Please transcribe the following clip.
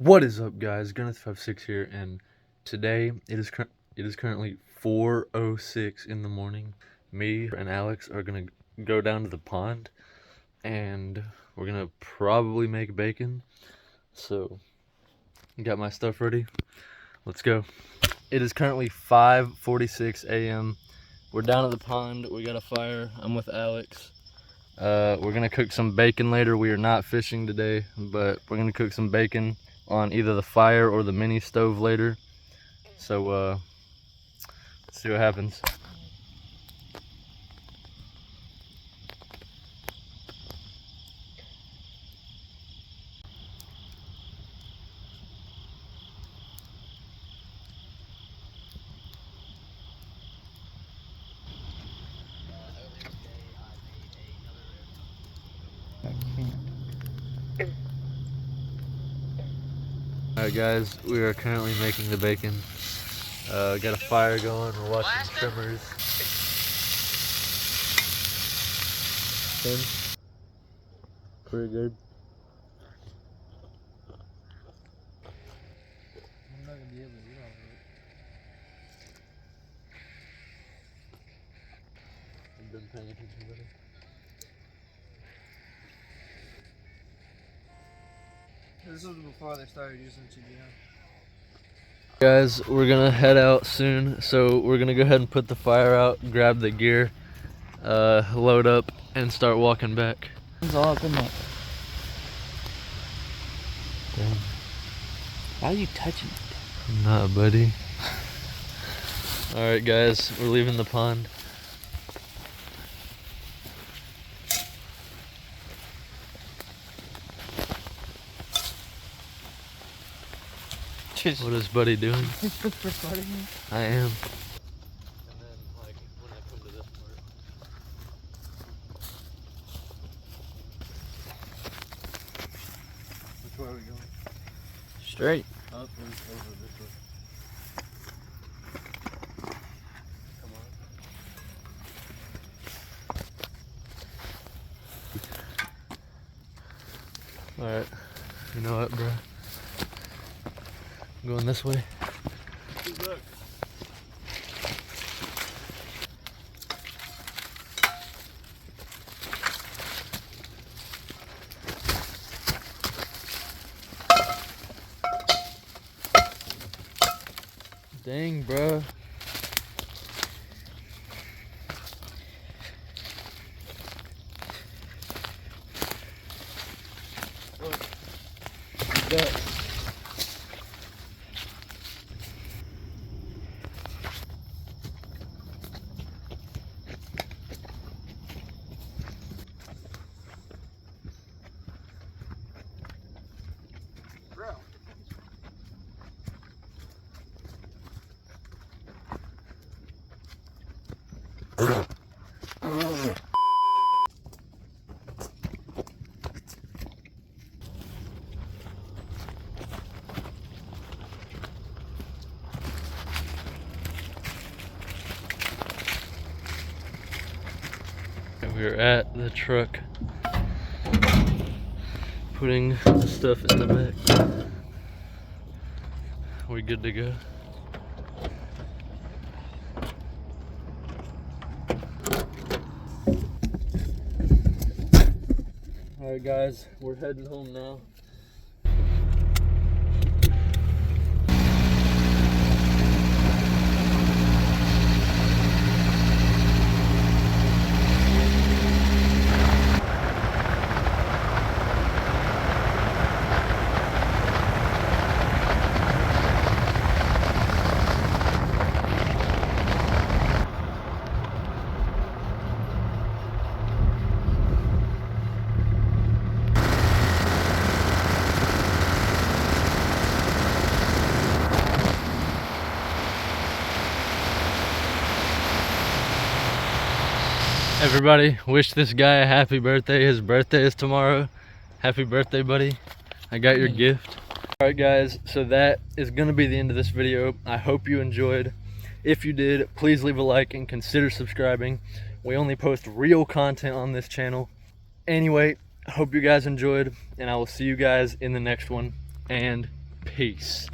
What is up, guys? Gunneth56 here, and today it is currently 4:06 in the morning. Me and Alex are gonna go down to the pond, and we're gonna probably make bacon. So, got my stuff ready. Let's go. It is currently 5:46 a.m. We're down at the pond. We got a fire. I'm with Alex. We're gonna cook some bacon later. We are not fishing today, but we're gonna cook some bacon on either the fire or the mini stove later. So let's see what happens. Alright guys, we are currently making the bacon. Got a fire going, we're watching trimmers. Pretty good. I'm not gonna be able to eat all of it. I've been paying attention to it. This was before they started using CGI. Guys, we're gonna head out soon, so we're gonna go ahead and put the fire out, grab the gear, load up, and start walking back. Damn. Why are you touching it? Nah, buddy. Alright guys, we're leaving the pond. What is buddy doing? Recording me? I am. And then, like, when I come to this part. Which way are we going? Straight. Up and over this way. Come on. Alright. You know what, bro? I'm going this way. Look. Dang, bro. Look. We're at the truck, putting the stuff in the back. We good to go? Alright guys, we're heading home now. Everybody, wish this guy a happy birthday. His birthday is tomorrow. Happy birthday, buddy. I got your gift. Alright guys, so that is going to be the end of this video. I hope you enjoyed. If you did, please leave a like and consider subscribing. We only post real content on this channel. Anyway, I hope you guys enjoyed, and I will see you guys in the next one. And Peace.